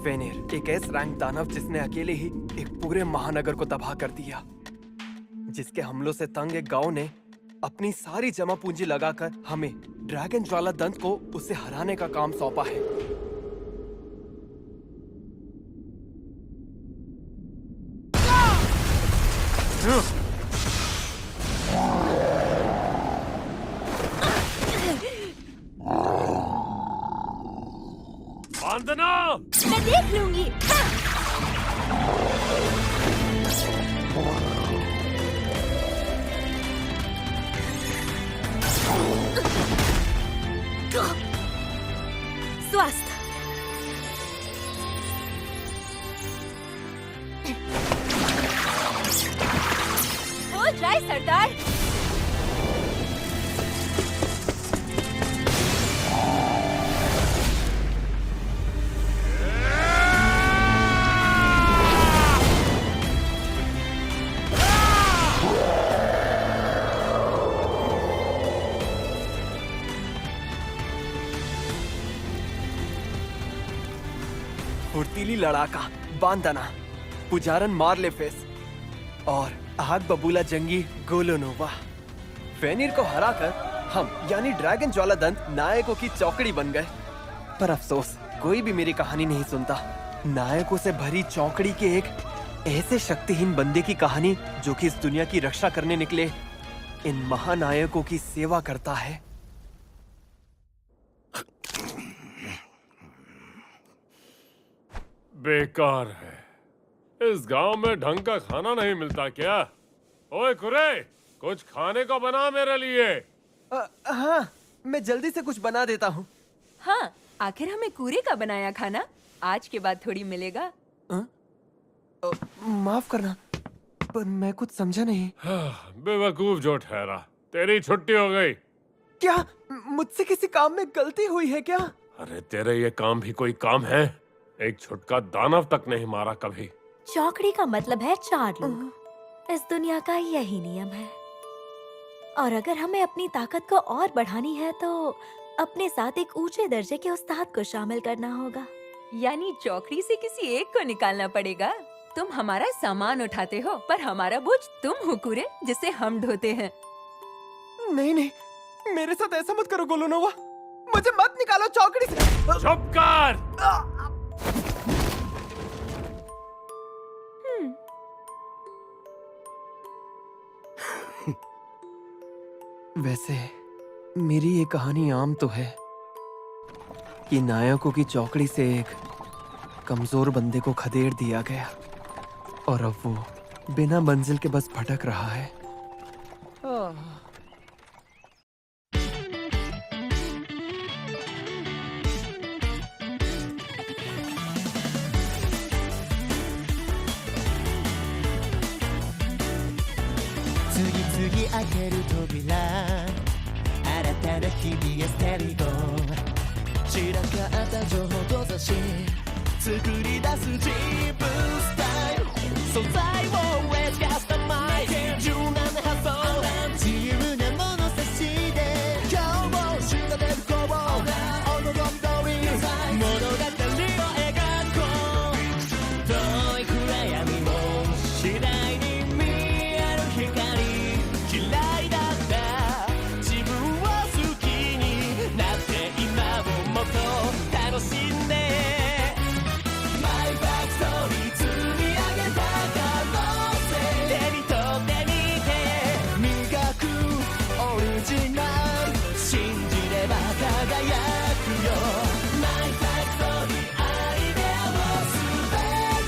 फेनिर एक S rank दानव जिसने अकेले ही एक पूरे महानगर को तबाह कर दिया। जिसके हमलों से तंग एक गांव ने अपनी सारी जमा पूंजी लगाकर हमें ड्रैगन ज्वाला दंत को उसे हराने का काम सौंपा है। वंदना! मैं देख लूंगी। स्वास्थ्य। हो जाए सरदार। फुर्तीली लड़ाका बांदना, पुजारन मार्लेफेस और आग बबूला जंगी गोलोनोवा। फेनिर को हराकर हम यानी ड्रैगन ज्वाला दंत नायकों की चौकड़ी बन गए। पर अफसोस कोई भी मेरी कहानी नहीं सुनता। नायकों से भरी चौकड़ी के एक ऐसे शक्तिहीन बंदे की कहानी जो कि इस दुनिया की रक्षा करने निकले इन महानायकों की सेवा करता है। बेकार है। इस गांव में ढंग का खाना नहीं मिलता क्या? ओए कुरे, कुछ खाने को बना मेरे लिए। हाँ, मैं जल्दी से कुछ बना देता हूँ। हाँ, आखिर हमें कूरे का बनाया खाना आज के बाद थोड़ी मिलेगा। माफ करना, पर मैं कुछ समझा नहीं। बेवकूफ जो ठहरा, तेरी छुट्टी हो गई। क्या मुझसे किसी काम में गलती हुई है क्या? अरे तेरे ये काम भी कोई काम है? एक छुटका दानव तक नहीं मारा कभी। चौकड़ी का मतलब है 4 लोग। इस दुनिया का यही नियम है। और अगर हमें अपनी ताकत को और बढ़ानी है तो अपने साथ एक ऊंचे दर्जे के उस्ताद को शामिल करना होगा। यानी चौकड़ी से किसी एक को निकालना पड़ेगा। तुम हमारा सामान उठाते हो, पर हमारा बोझ तुम हो कूरे, जिसे हम ढोते हैं। नहीं नहीं, मेरे साथ ऐसा मत करो गोलोनोवा। मुझे मत निकालो चौकड़ी से। चुप कर। वैसे मेरी ये कहानी आम तो है कि नायकों की चौकड़ी से एक कमजोर बंदे को खदेड़ दिया गया और अब वो बिना मंजिल के बस भटक रहा है।開ける扉新たな日々へステリゴ散らかった情報と雑誌作り出す自分スタイル素材をレスカスタマイズ柔軟な発想自由な物差しで今日も仕立てるこうお望み通り物語を描こう遠い暗闇も次第に見える光嫌いだった自分を好きになって今をもっと楽しんでマイバックストーリー積み上げた可能性手に取ってみて磨くオリジナル信じれば輝くよマイバックストーリーアイデアを全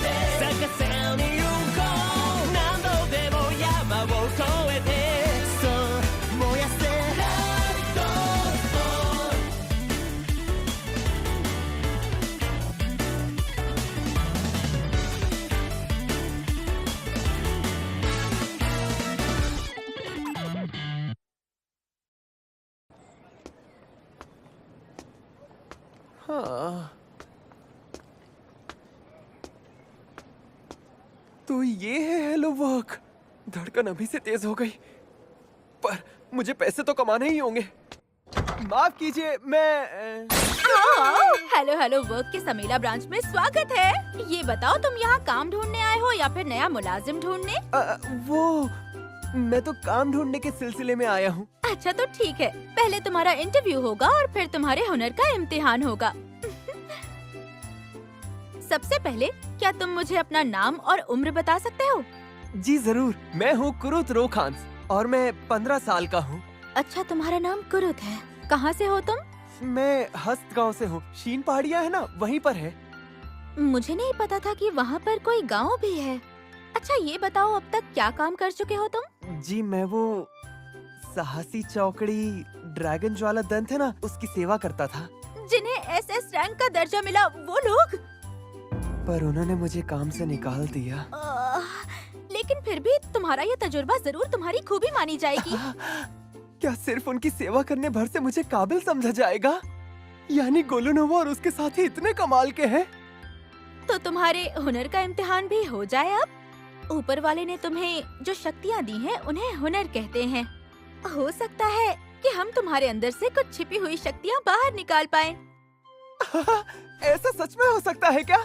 て咲かせに行こう何度でも山を越えてहाँ, तो ये है हेलो वर्क। धड़कन अभी से तेज हो गई, पर मुझे पैसे तो कमाने ही होंगे। माफ कीजिए, मैं आओ, हेलो हेलो वर्क के समेला ब्रांच में स्वागत है। ये बताओ तुम यहाँ काम ढूंढने आए हो या फिर नया मुलाजिम ढूंढने? वो मैं तो काम ढूंढने के सिलसिले में आया हूँ। अच्छा तो ठीक है, पहले तुम्हारा इंटरव्यू होगा और फिर तुम्हारे हुनर का इम्तिहान होगा। सबसे पहले क्या तुम मुझे अपना नाम और उम्र बता सकते हो? जी जरूर, मैं हूँ कुरुत रोखांस और मैं 15 साल का हूँ। अच्छा, तुम्हारा नाम कुरुत है। कहाँ से हो तुम? मैं हस्त गाँव से हूँ। शीन पहाड़ियाँ है ना, वहीं पर है। मुझे नहीं पता था कि वहाँ पर कोई गांव भी है। अच्छा ये बताओ, अब तक क्या काम कर चुके हो तुम? जी मैं वो साहसी चौकड़ी ड्रैगन ज्वाला दंत है ना, उसकी सेवा करता था। जिन्हें एसएस रैंक का दर्जा मिला वो लोग? पर उन्होंने मुझे काम से निकाल दिया। लेकिन फिर भी तुम्हारा ये तजुर्बा जरूर तुम्हारी खूबी मानी जाएगी। क्या सिर्फ उनकी सेवा करने भर से मुझे काबिल समझा जाएगा? यानी गोलुनोवा और उसके साथी इतने कमाल के हैं। तो तुम्हारे हुनर का इम्तिहान भी हो जाए अब। ऊपर वाले ने तुम्हें जो शक्तियाँ दी हैं उन्हें हुनर कहते हैं। हो सकता है कि हम तुम्हारे अंदर से कुछ छिपी हुई शक्तियाँ बाहर निकाल पाएं। ऐसा सच में हो सकता है क्या?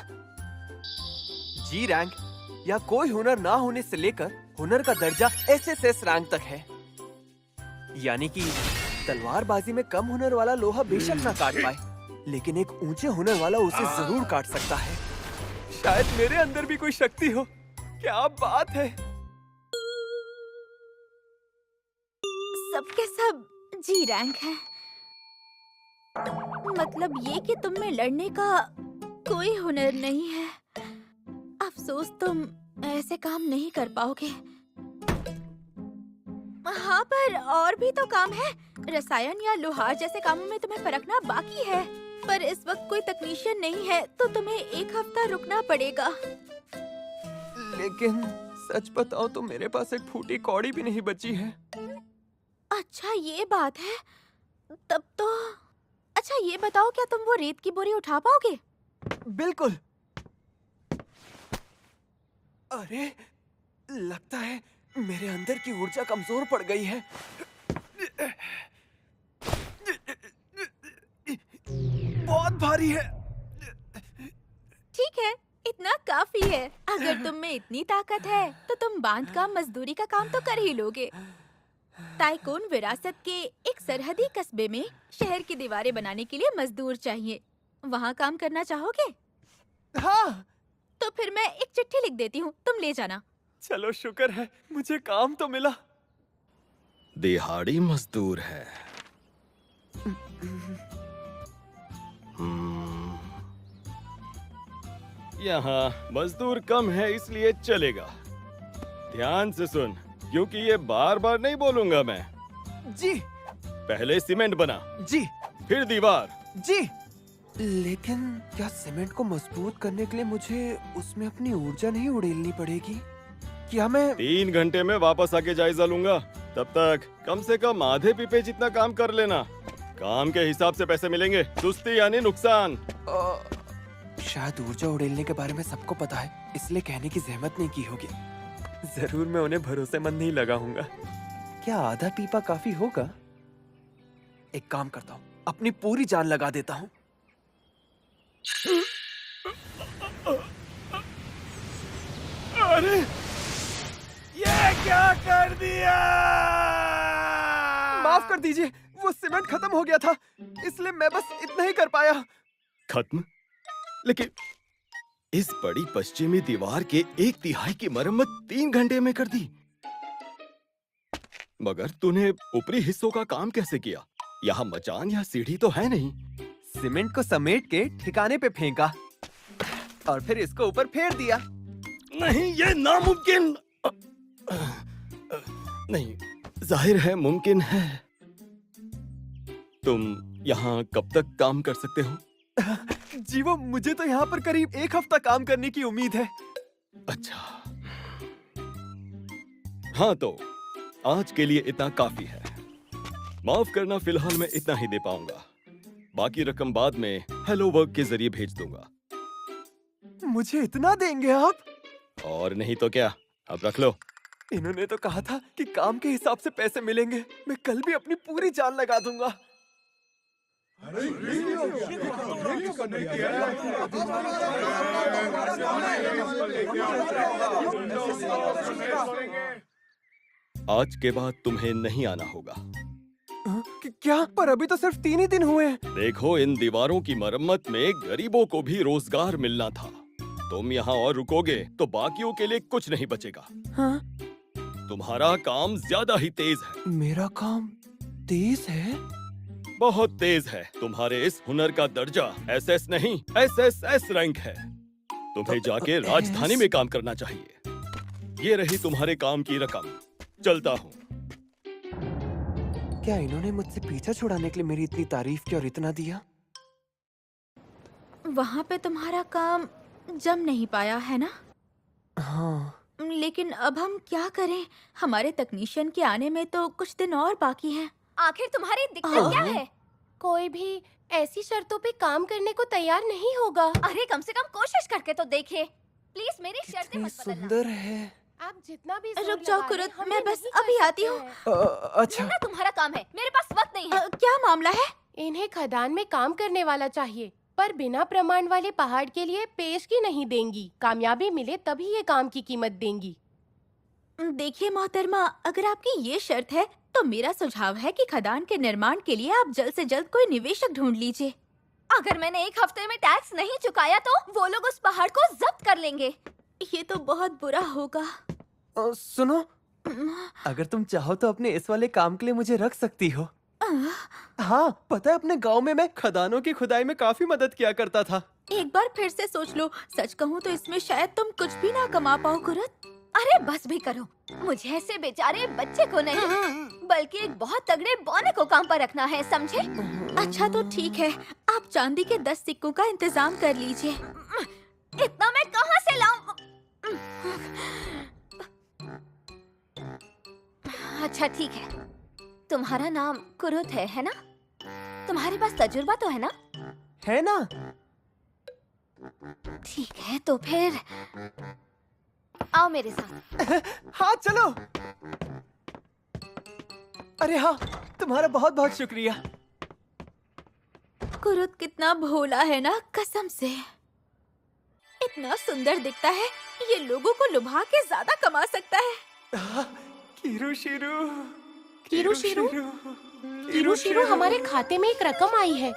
जी रैंक या कोई हुनर ना होने से लेकर हुनर का दर्जा एसएसएस रैंक तक है। यानी कि तलवारबाजी में कम हुनर वाला लोहा बेशक ना काट पाए, लेकिन एक ऊंचे हुनर वाला उसे जरूर काट सकता है। शायद मेरे अंदर भी कोई शक्ति हो। क्या बात है। सबके सब जी रैंक है। मतलब ये कि तुम में लड़ने का कोई हुनर नहीं है। अफसोस तुम ऐसे काम नहीं कर पाओगे। हाँ, पर और भी तो काम है। रसायन या लोहार जैसे कामों में तुम्हें परखना बाकी है। पर इस वक्त कोई तकनीशियन नहीं है, तो तुम्हें 1 हफ्ता रुकना पड़ेगा। लेकिन सच बताओ तो मेरे पास एक फूटी कौड़ी भी नहीं बची है। अच्छा ये बात है। तब तो अच्छा ये बताओ, क्या तुम वो रेत की बोरी उठा पाओगे? बिल्कुल। अरे लगता है मेरे अंदर की ऊर्जा कमजोर पड़ गई है। बहुत भारी है। ठीक है, इतना काफी है। अगर तुम में इतनी ताकत है तो तुम बांध का मजदूरी का काम तो कर ही लोगे। ताइकोन विरासत के एक सरहदी कस्बे में शहर की दीवारें बनाने के लिए मजदूर चाहिए। वहाँ काम करना चाहोगे? हाँ। तो फिर मैं एक चिट्ठी लिख देती हूँ, तुम ले जाना। चलो शुक्र है, मुझे काम तो मिला। दिहाड़ी मजदूर है। यहाँ मजदूर कम है इसलिए चलेगा। ध्यान से सुन, क्योंकि ये बार बार नहीं बोलूंगा मैं। जी। पहले सीमेंट बना, जी। फिर दीवार। जी। लेकिन क्या सीमेंट को मजबूत करने के लिए मुझे उसमें अपनी ऊर्जा नहीं उड़ेलनी पड़ेगी? क्या मैं 3 घंटे में वापस आके जायजा लूंगा। तब तक कम से कम आधे पीपे जितना काम कर लेना। काम के हिसाब से पैसे मिलेंगे, सुस्ती यानी नुकसान। शायद ऊर्जा उड़ेलने के बारे में सबको पता है, इसलिए कहने की जहमत नहीं की होगी। जरूर मैं उन्हें भरोसेमंद नहीं लगाऊंगा। क्या आधा पीपा काफी होगा? एक काम करता हूँ, अपनी पूरी जान लगा देता हूँ। अरे ये क्या कर दिया? माफ कर दीजिए, वो सीमेंट खत्म हो गया था, इसलिए मैं बस इतना ही कर पाया। खत्म? लेकिन इस बड़ी पश्चिमी दीवार के 1/3 की मरम्मत 3 घंटे में कर दी। मगर तूने ऊपरी हिस्सों का काम कैसे किया? यहाँ मचान या सीढ़ी तो है नहीं। सीमेंट को समेट के ठिकाने पे फेंका और फिर इसको ऊपर फेर दिया। नहीं, ये नामुमकिन। नहीं, जाहिर है मुमकिन है। तुम यहाँ कब तक काम कर सकते हो? जी वो मुझे तो यहाँ पर करीब 1 हफ्ता काम करने की उम्मीद है। अच्छा, हाँ तो आज के लिए इतना काफी है। माफ करना, फिलहाल मैं इतना ही दे पाऊंगा। बाकी रकम बाद में हेलो वर्क के जरिए भेज दूंगा। मुझे इतना देंगे आप? और नहीं तो क्या, अब रख लो। इन्होंने तो कहा था कि काम के हिसाब से पैसे मिलेंगे। मैं कल भी अपनी पूरी जान लगा दूंगा। आज के बाद तुम्हें नहीं आना होगा। क्या? पर अभी तो सिर्फ 3 ही दिन हुए हैं। देखो, इन दीवारों की मरम्मत में गरीबों को भी रोजगार मिलना था। तुम यहाँ और रुकोगे तो बाकियों के लिए कुछ नहीं बचेगा। हाँ? तुम्हारा काम ज्यादा ही तेज है। मेरा काम तेज है? बहुत तेज है। तुम्हारे इस हुनर का दर्जा SS नहीं SSS रैंक है। तुम्हें जाके राजधानी में काम करना चाहिए। ये रही तुम्हारे काम की रकम। चलता हूँ। क्या इन्होंने मुझसे पीछा छुड़ाने के लिए मेरी इतनी तारीफ की और इतना दिया? वहाँ पे तुम्हारा काम जम नहीं पाया है ना? हाँ। लेकिन अब हम क्या करें? हमारे तकनीशियन के आने में तो कुछ दिन और बाकी हैं। आखिर तुम्हारी दिक्कत क्या है? कोई भी ऐसी शर्तों पे काम करने को तैयार नहीं होगा। अरे कम से कम कोशिश करके तो देखे। प्लीज मेरी शर्तें कितनी मत बदलना। सुंदर है। आप जितना भी रुक जाओ कुरुत, मैं बस अभी आती हूँ। अच्छा। ना तुम्हारा काम है, मेरे पास वक्त नहीं है। क्या मामला है? इन्हें खदान में काम करने वाला चाहिए, पर बिना प्रमाण वाले पहाड़ के लिए पेशगी नहीं देंगी। कामयाबी मिले तभी ये काम की कीमत देंगी। देखिए मोहतरमा, अगर आपकी ये शर्त है तो मेरा सुझाव है कि खदान के निर्माण के लिए आप जल्द से जल्द कोई निवेशक ढूंढ लीजिए। अगर मैंने 1 हफ्ते में टैक्स नहीं चुकाया तो वो लोग उस पहाड़ को जब्त कर लेंगे। ये तो बहुत बुरा होगा। सुनो, अगर तुम चाहो तो अपने इस वाले काम के लिए मुझे रख सकती हो। हाँ, पता है अपने गांव में मैं खदानों की खुदाई में काफी मदद किया करता था। एक बार फिर से सोच लो। सच कहूँ तो इसमें शायद तुम कुछ भी ना कमा पाओ कुरुत। अरे बस भी करो, मुझे ऐसे बेचारे बच्चे को नहीं बल्कि एक बहुत तगड़े बौने को काम पर रखना है, समझे? अच्छा तो ठीक है, आप चांदी के 10 सिक्कों का इंतजाम कर लीजिए। इतना मैं कहाँ से लाऊं? अच्छा ठीक है, तुम्हारा नाम कुरुत है ना? तुम्हारे पास तजुर्बा तो है ना? है ना? ठीक है, तो फिर आओ मेरे साथ। हाँ चलो। अरे हाँ, तुम्हारा बहुत बहुत शुक्रिया। कुरुत कितना भोला है ना, कसम से। इतना सुंदर दिखता है, ये लोगों को लुभा के ज्यादा कमा सकता है। Kiru Shirou, Kiru Shirou, Kiru Shirou, हमारे खाते में एक रकम आई है।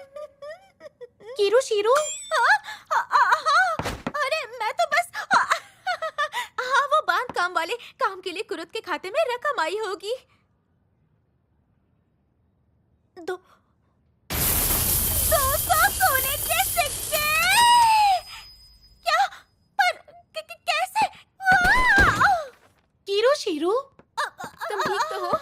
कीरू शिरू, अरे मैं तो बस हाँ, वो बांध काम वाले काम के लिए कुरुत के खाते में रकम आई होगी। दो 200 सोने के सिक्के। क्या? पर कैसे? कीरू शिरू, तुम ठीक तो हो?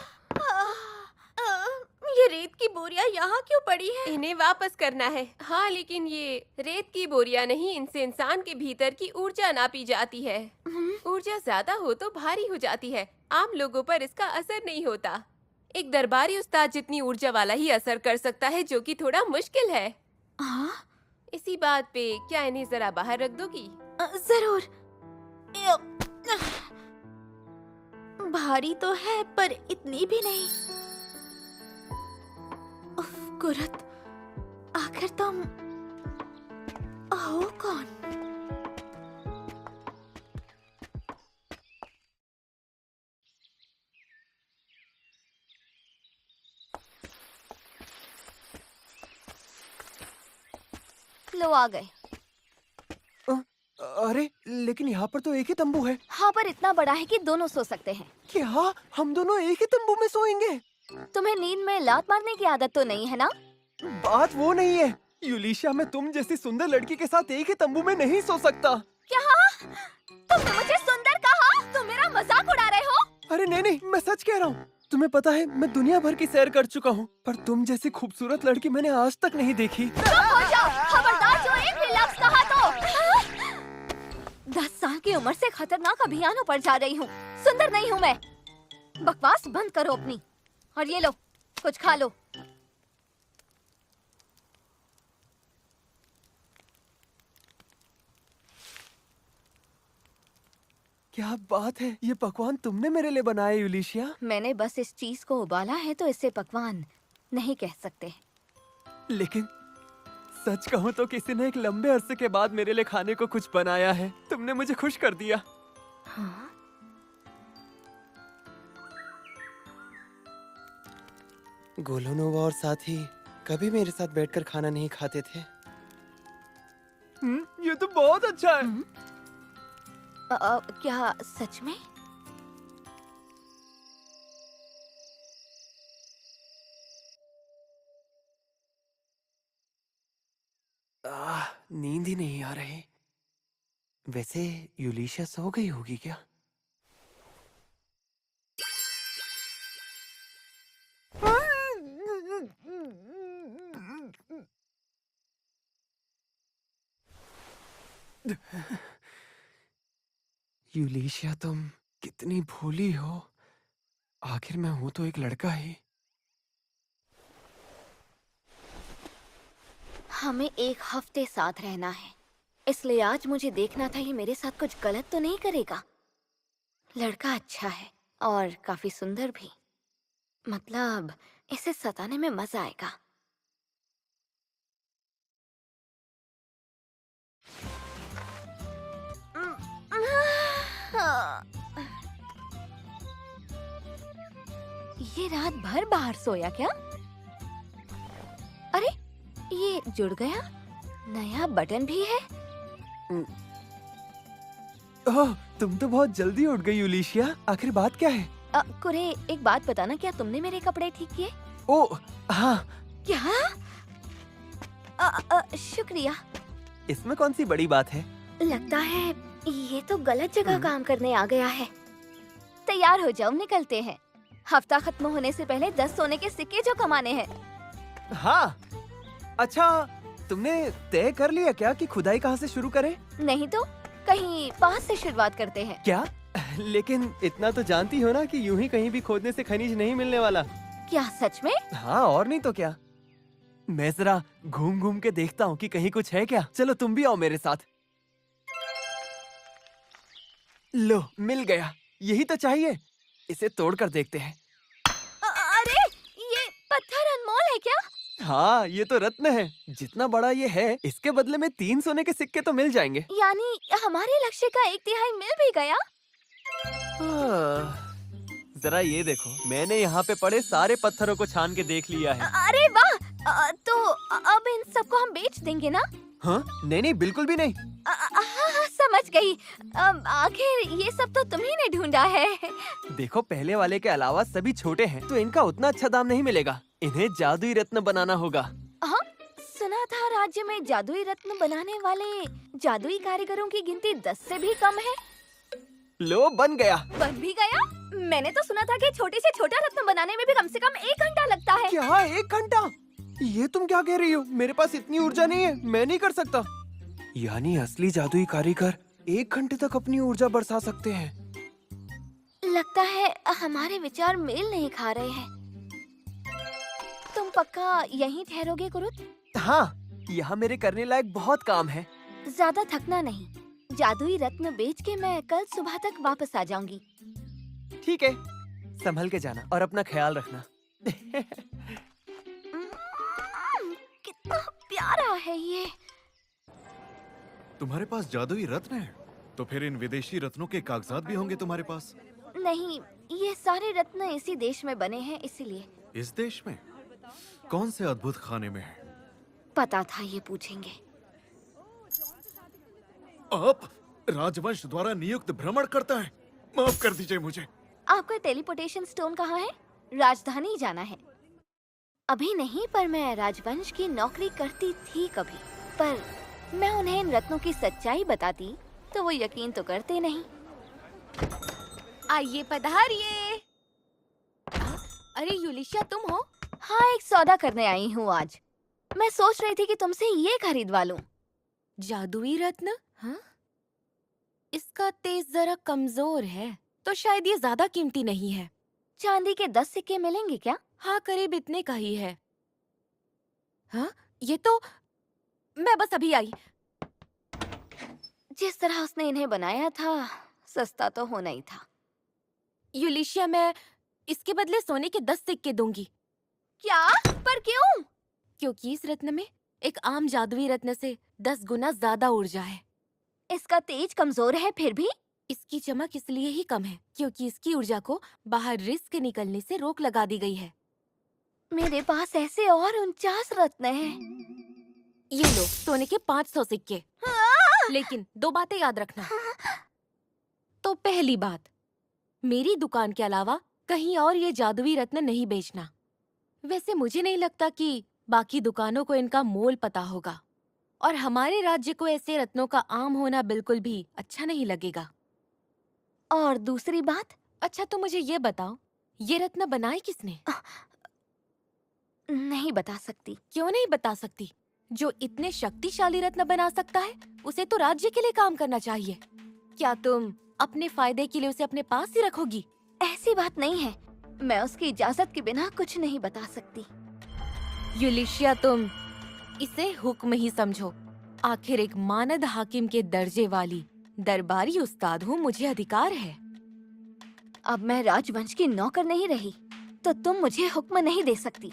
ये रेत की बोरियां यहाँ क्यों पड़ी है? इन्हें वापस करना है। हाँ, लेकिन ये रेत की बोरियां नहीं, इनसे इंसान के भीतर की ऊर्जा नापी जाती है। ऊर्जा ज्यादा हो तो भारी हो जाती है, आम लोगों पर इसका असर नहीं होता। एक दरबारी उस्ताद जितनी ऊर्जा वाला ही असर कर सकता है, जो कि थोड़ा मुश्किल है। हाँ? इसी बात पे क्या इन्हें जरा बाहर रख दोगी? जरूर। भारी तो है पर इतनी भी नहीं। उफ, कुरुत, आखिर तुम हो कौन? लो आ गए। अरे लेकिन यहाँ पर तो एक ही तंबू है। हाँ, पर इतना बड़ा है कि दोनों सो सकते हैं। क्या हम दोनों एक ही तंबू में सोएंगे? तुम्हें नींद में लात मारने की आदत तो नहीं है ना? बात वो नहीं है यूलिशिया, मैं तुम जैसी सुंदर लड़की के साथ एक ही तंबू में नहीं सो सकता। क्या? तुमने मुझे सुंदर कहा? तुम मेरा मजाक उड़ा रहे हो? अरे नहीं, मैं सच कह रहा हूँ। तुम्हें पता है मैं दुनिया भर की सैर कर चुका हूँ, पर तुम जैसी खूबसूरत लड़की मैंने आज तक नहीं देखी। चुप हो जाओ, खबरदार जो एक भी लफ्ज़ कहा तो 10 साल की उम्र से खतरनाक अभियानों पर जा रही हूँ। सुंदर नहीं हूँ मैं। बकवास बंद करो अपनी, और ये लो कुछ खा लो। क्या बात है, ये पकवान तुमने मेरे लिए बनाया यूलिशिया? मैंने बस इस चीज को उबाला है तो इसे पकवान नहीं कह सकते। लेकिन सच कहूं तो किसी ने एक लंबे अरसे के बाद मेरे लिए खाने को कुछ बनाया है। तुमने मुझे खुश कर दिया। हाँ? गोलोनोवा और साथी कभी मेरे साथ बैठकर खाना नहीं खाते थे। ये तो बहुत अच्छा है। क्या सच में? नींद ही नहीं आ रही। वैसे यूलिशिया सो गई होगी क्या? यूलिशिया, तुम कितनी भोली हो। आखिर मैं हूं तो एक लड़का ही। हमें एक हफ्ते साथ रहना है, इसलिए आज मुझे देखना था ये मेरे साथ कुछ गलत तो नहीं करेगा। लड़का अच्छा है और काफी सुंदर भी। मतलब इसे सताने में मजा आएगा। ये रात भर बाहर सोया क्या? अरे ये जुड़ गया। नया बटन भी है। ओह, तुम तो बहुत जल्दी उठ गई यूलिशिया। आखिर बात क्या है? कुरे, एक बात बताना, क्या तुमने मेरे कपड़े ठीक किए? ओह हाँ। क्या? शुक्रिया। इसमें कौन सी बड़ी बात है? लगता है ये तो गलत जगह काम करने आ गया है। तैयार हो जाओ, निकलते हैं। हफ्ता खत्म होने से पहले 10 सोने के सिक्के जो कमाने हैं। हाँ। अच्छा, तुमने तय कर लिया क्या कि खुदाई कहाँ से शुरू करें? नहीं तो कहीं पास से शुरुआत करते हैं। क्या? लेकिन इतना तो जानती हो ना कि यूं ही कहीं भी खोदने से खनिज नहीं मिलने वाला। क्या सच में? हाँ, और नहीं तो क्या। मैं जरा घूम घूम के देखता हूँ कि कहीं कुछ है क्या। चलो तुम भी आओ मेरे साथ। लो, मिल गया। यही तो चाहिए। इसे तोड़कर देखते हैं। अरे ये पत्थर अनमोल है क्या? हाँ, ये तो रत्न है। जितना बड़ा ये है, इसके बदले में 3 सोने के सिक्के तो मिल जाएंगे। यानी हमारे लक्ष्य का 1/3 मिल भी गया। जरा ये देखो, मैंने यहाँ पे पड़े सारे पत्थरों को छान के देख लिया है। अरे वाह! तो अब इन सबको हम बेच देंगे ना? हाँ? नहीं नहीं, बिल्कुल भी नहीं। हाँ, समझ गई। आखिर ये सब तो तुम्ही ने ढूंढा है। देखो, पहले वाले के अलावा सभी छोटे हैं, तो इनका उतना अच्छा दाम नहीं मिलेगा। इन्हें जादुई रत्न बनाना होगा। हाँ, सुना था राज्य में जादुई रत्न बनाने वाले जादुई कारीगरों की गिनती 10 से भी कम है। लो, बन गया। बन भी गया? मैंने तो सुना था कि छोटे से छोटा रत्न बनाने में भी कम से कम 1 घंटा लगता है। क्या 1 घंटा? ये तुम क्या कह रही हो? मेरे पास इतनी ऊर्जा नहीं है, मैं नहीं कर सकता। यानी असली जादुई कारीगर 1 घंटे तक अपनी ऊर्जा बरसा सकते हैं। लगता है हमारे विचार मेल नहीं खा रहे हैं। तुम पक्का यहीं ठहरोगे कुरुत? हाँ, यहाँ मेरे करने लायक बहुत काम है। ज्यादा थकना नहीं। जादुई रत्न बेच के मैं कल सुबह तक वापस आ जाऊंगी। ठीक है, संभल के जाना और अपना ख्याल रखना। कितना प्यारा है ये। तुम्हारे पास जादुई रत्न है, तो फिर इन विदेशी रत्नों के कागजात भी होंगे तुम्हारे पास? नहीं, ये सारे रत्न इसी देश में बने हैं, इसीलिए। इस देश में? कौन से अद्भुत खाने में है? पता था ये पूछेंगे। आप राजवंश द्वारा नियुक्त भ्रमण करता है। माफ कर दीजिए मुझे। आपका टेलीपोर्टेशन स्टोन कहाँ है? राजधानी जाना है। अभी नहीं, पर मैं राजवंश की नौकरी करती थी कभी। पर मैं उन्हें इन रत्नों की सच्चाई बताती तो वो यकीन तो करते नहीं। आइए, पधारिए। अरे यूलिशिया, तुम हो? हाँ, एक सौदा करने आई हूँ आज। मैं सोच रही थी कि तुमसे ये खरीदवा लूं। जादुई रत्न? हाँ? इसका तेज जरा कमजोर है, तो शायद ये ज्यादा कीमती नहीं है। चांदी के 10 सिक्के मिलेंगे क्या? हाँ, करीब इतने का ही है। हाँ, ये तो मैं बस अभी आई। जिस तरह उसने इन्हें बनाया था, सस्ता तो होना ही था। यूलिशिया, मैं इसके बदले सोने के 10 सिक्के दूंगी। क्या? पर क्यों? क्योंकि इस रत्न में एक आम जादुई रत्न से 10 गुना ज्यादा ऊर्जा है। इसका तेज कमजोर है, फिर भी इसकी चमक इसलिए ही कम है क्योंकि इसकी ऊर्जा को बाहर रिस्क के निकलने से रोक लगा दी गई है। मेरे पास ऐसे और 49 रत्न हैं। ये लो सोने के 500 सिक्के। लेकिन 2 बातें याद रखना। तो पहली बात, मेरी दुकान के अलावा कहीं और ये जादुई रत्न नहीं बेचना। वैसे मुझे नहीं लगता कि बाकी दुकानों को इनका मोल पता होगा, और हमारे राज्य को ऐसे रत्नों का आम होना बिल्कुल भी अच्छा नहीं लगेगा। और दूसरी बात, अच्छा तो मुझे ये बताओ, ये रत्न बनाए किसने? नहीं बता सकती। क्यों नहीं बता सकती? जो इतने शक्तिशाली रत्न बना सकता है उसे तो राज्य के लिए काम करना चाहिए। क्या तुम अपने फायदे के लिए उसे अपने पास ही रखोगी? ऐसी बात नहीं है, मैं उसकी इजाजत के बिना कुछ नहीं बता सकती। यूलिशिया, तुम इसे हुक्म ही समझो। आखिर एक मानद हाकिम के दर्जे वाली दरबारी उस्ताद हूँ, मुझे अधिकार है। अब मैं राजवंश की नौकर नहीं रही, तो तुम मुझे हुक्म नहीं दे सकती।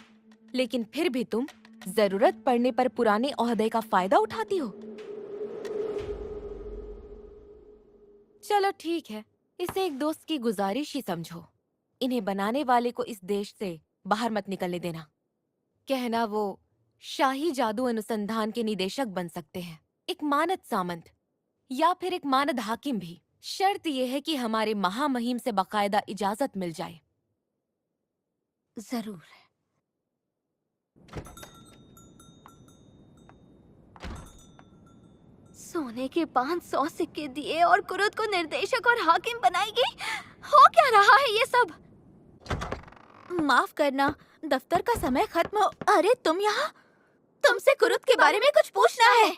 लेकिन फिर भी तुम जरूरत पड़ने पर पुराने ओहदे का फायदा उठाती हो। चलो ठीक है, इसे एक दोस्त की गुजारिश ही समझो। इन्हें बनाने वाले को इस देश से बाहर मत निकलने देना। कहना वो शाही जादू अनुसंधान के निदेशक बन सकते हैं, एक मानद सामंत या फिर एक मानद हाकिम भी। शर्त यह है कि हमारे महामहिम से बाकायदा इजाजत मिल जाए। जरूर। सोने के 500 सिक्के दिए और कुरुद को निर्देशक और हाकिम बनाएगी? हो क्या रहा है ये सब? माफ करना, दफ्तर का समय खत्म हो। अरे तुम यहाँ? तुमसे कुरुद के बारे में कुछ पूछना है।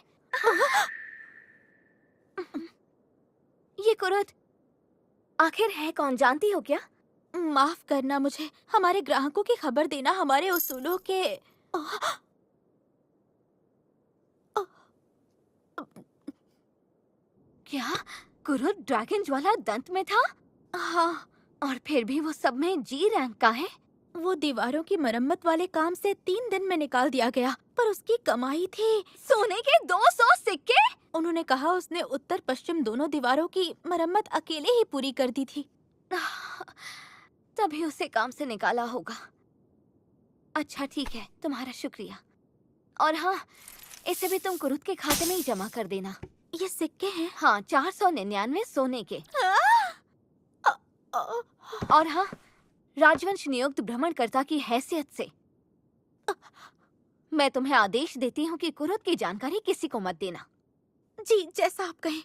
ये कुरुद आखिर है कौन, जानती हो क्या? माफ करना मुझे, हमारे ग्राहकों की खबर देना हमारे उसूलों के। क्या कुरुद ड्रैगन ज्वाला दंत में था? हाँ, और फिर भी वो सब में जी रैंक का है। वो दीवारों की मरम्मत वाले काम से 3 दिन में निकाल दिया गया, पर उसकी कमाई थी सोने के 200 सिक्के। उन्होंने कहा उसने उत्तर पश्चिम दोनों दीवारों की मरम्मत अकेले ही पूरी कर दी थी। तभी उसे काम से निकाला होगा। अच्छा ठीक है, तुम्हारा शुक्रिया। और हाँ, इसे भी तुम कुरुद के खाते में ही जमा कर देना। ये सिक्के हैं? हाँ, 499 सोने के। और हाँ, राजवंश नियुक्त भ्रमणकर्ता की हैसियत से मैं तुम्हें आदेश देती हूँ कि कुरुद की जानकारी किसी को मत देना। जी, जैसा आप कहें।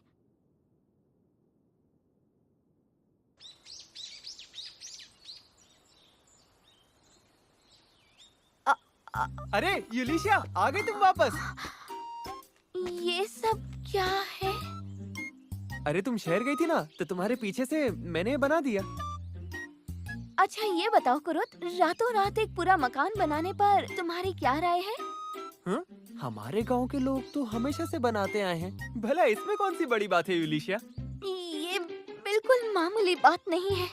अरे यूलिशिया, आ गई तुम वापस? ये सब क्या है? अरे तुम शहर गई थी ना, तो तुम्हारे पीछे से मैंने बना दिया। अच्छा ये बताओ कुरुद, रातों रात एक पूरा मकान बनाने पर तुम्हारी क्या राय है? हमारे गांव के लोग तो हमेशा से बनाते आए हैं, भला इसमें कौन सी बड़ी बात है यूलिशिया? ये बिल्कुल मामूली बात नहीं है।